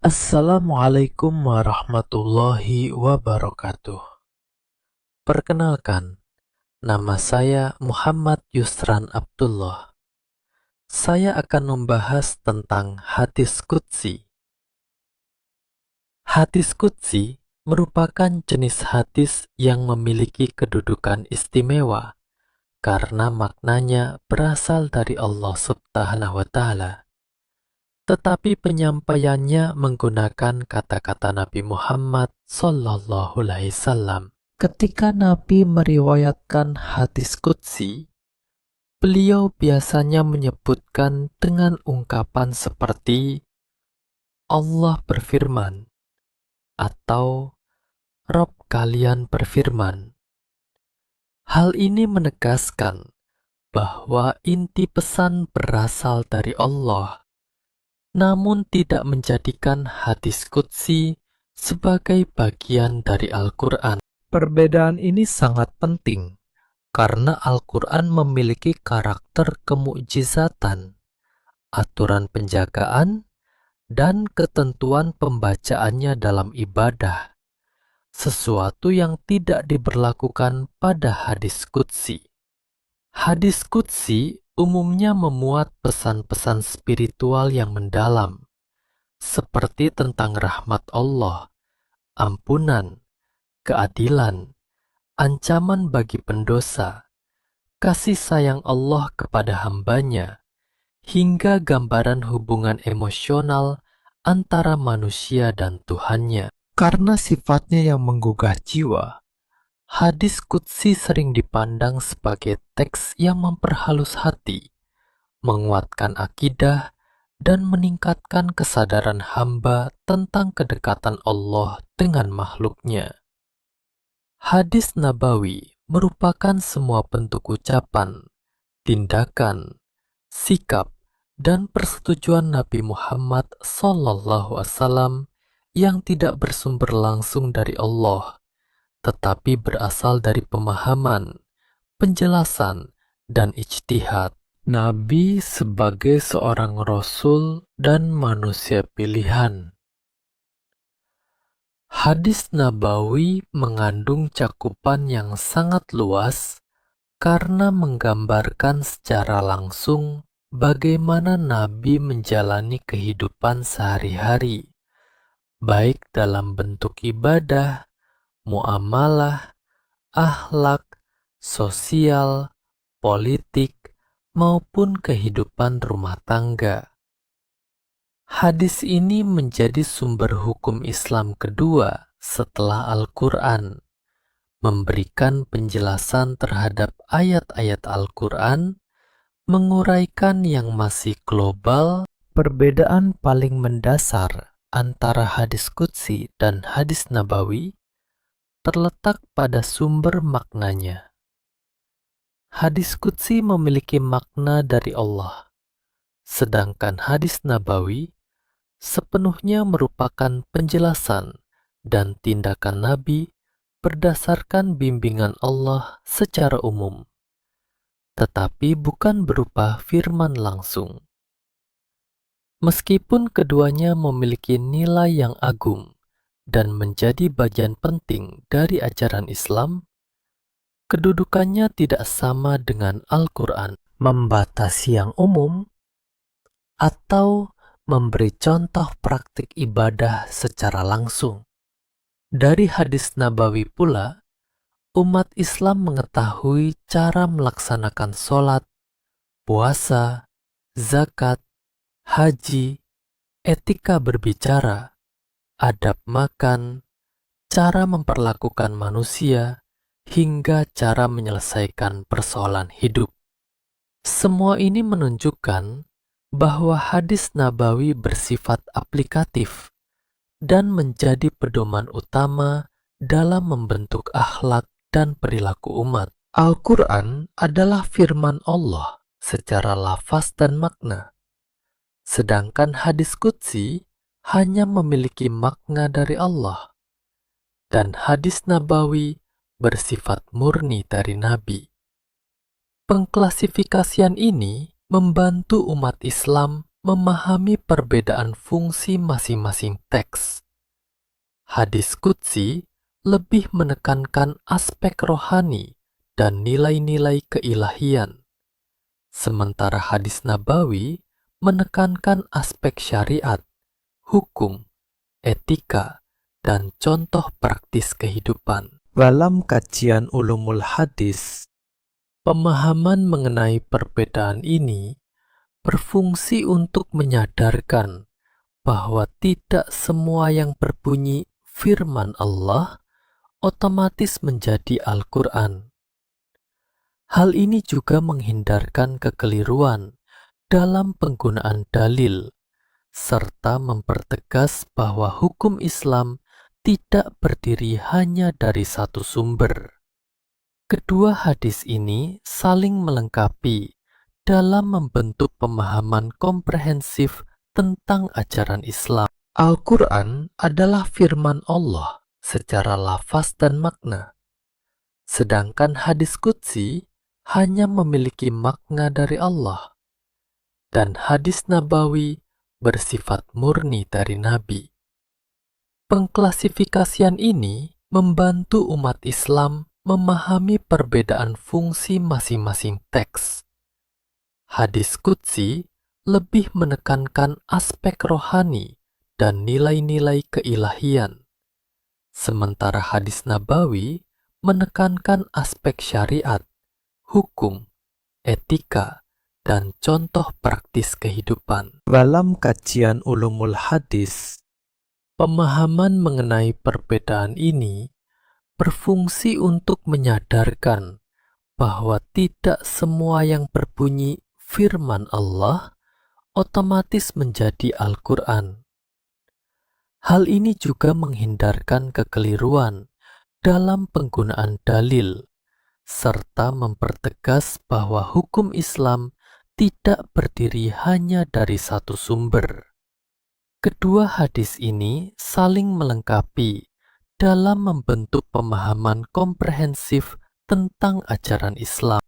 Assalamualaikum warahmatullahi wabarakatuh. Perkenalkan, nama saya Muhammad Yusran Abdullah. Saya akan membahas tentang hadis qudsi. Hadis qudsi merupakan jenis hadis yang memiliki kedudukan istimewa karena maknanya berasal dari Allah Subhanahu wa Ta'ala. Tetapi penyampaiannya menggunakan kata-kata Nabi Muhammad Sallallahu Alaihi Wasallam. Ketika Nabi meriwayatkan hadis qudsi, beliau biasanya menyebutkan dengan ungkapan seperti Allah berfirman atau Rob kalian berfirman. Hal ini menegaskan bahwa inti pesan berasal dari Allah, namun tidak menjadikan hadis qudsi sebagai bagian dari Al-Quran. Perbedaan ini sangat penting karena Al-Quran memiliki karakter kemukjizatan, aturan penjagaan, dan ketentuan pembacaannya dalam ibadah, sesuatu yang tidak diberlakukan pada hadis qudsi. Hadis qudsi umumnya memuat pesan-pesan spiritual yang mendalam, seperti tentang rahmat Allah, ampunan, keadilan, ancaman bagi pendosa, kasih sayang Allah kepada hambanya, hingga gambaran hubungan emosional antara manusia dan Tuhannya. Karena sifatnya yang menggugah jiwa, hadis qudsi sering dipandang sebagai teks yang memperhalus hati, menguatkan akidah, dan meningkatkan kesadaran hamba tentang kedekatan Allah dengan makhluknya. Hadis Nabawi merupakan semua bentuk ucapan, tindakan, sikap, dan persetujuan Nabi Muhammad SAW yang tidak bersumber langsung dari Allah, tetapi berasal dari pemahaman, penjelasan, dan ijtihad. Nabi sebagai seorang rasul dan manusia pilihan. Hadis Nabawi mengandung cakupan yang sangat luas karena menggambarkan secara langsung bagaimana Nabi menjalani kehidupan sehari-hari, baik dalam bentuk ibadah, muamalah, akhlak, sosial, politik, maupun kehidupan rumah tangga. Hadis ini menjadi sumber hukum Islam kedua setelah Al-Quran, memberikan penjelasan terhadap ayat-ayat Al-Quran, menguraikan yang masih global. Perbedaan paling mendasar antara hadis qudsi dan hadis nabawi terletak pada sumber maknanya. Hadis qudsi memiliki makna dari Allah, sedangkan hadis nabawi sepenuhnya merupakan penjelasan dan tindakan Nabi berdasarkan bimbingan Allah secara umum, tetapi bukan berupa firman langsung. Meskipun keduanya memiliki nilai yang agung dan menjadi bagian penting dari ajaran Islam, kedudukannya tidak sama dengan Al-Quran, membatasi yang umum, atau memberi contoh praktik ibadah secara langsung. Dari hadis Nabawi pula, umat Islam mengetahui cara melaksanakan sholat, puasa, zakat, haji, etika berbicara, adab makan, cara memperlakukan manusia, hingga cara menyelesaikan persoalan hidup. Semua ini menunjukkan bahwa hadis Nabawi bersifat aplikatif dan menjadi pedoman utama dalam membentuk akhlak dan perilaku umat. Al-Quran adalah firman Allah secara lafaz dan makna, sedangkan hadis qudsi hanya memiliki makna dari Allah, dan hadis Nabawi bersifat murni dari Nabi. Pengklasifikasian ini membantu umat Islam memahami perbedaan fungsi masing-masing teks. Hadis qudsi lebih menekankan aspek rohani dan nilai-nilai keilahian, sementara hadis nabawi menekankan aspek syariat, hukum, etika, dan contoh praktis kehidupan. Dalam kajian ulumul hadis, pemahaman mengenai perbedaan ini berfungsi untuk menyadarkan bahwa tidak semua yang berbunyi firman Allah otomatis menjadi Al-Quran. Hal ini juga menghindarkan kekeliruan dalam penggunaan dalil, serta mempertegas bahwa hukum Islam tidak berdiri hanya dari satu sumber. Kedua hadis ini saling melengkapi dalam membentuk pemahaman komprehensif tentang ajaran Islam. Al-Quran adalah firman Allah secara lafaz dan makna, sedangkan hadis qudsi hanya memiliki makna dari Allah, dan hadis nabawi bersifat murni dari Nabi. Pengklasifikasian ini membantu umat Islam memahami perbedaan fungsi masing-masing teks. Hadis qudsi lebih menekankan aspek rohani dan nilai-nilai keilahian, sementara hadis nabawi menekankan aspek syariat, hukum, etika, dan contoh praktis kehidupan. Dalam kajian ulumul hadis, pemahaman mengenai perbedaan ini berfungsi untuk menyadarkan bahwa tidak semua yang berbunyi firman Allah otomatis menjadi Al-Quran. Hal ini juga menghindarkan kekeliruan dalam penggunaan dalil, serta mempertegas bahwa hukum Islam tidak berdiri hanya dari satu sumber. Kedua hadis ini saling melengkapi dalam membentuk pemahaman komprehensif tentang ajaran Islam.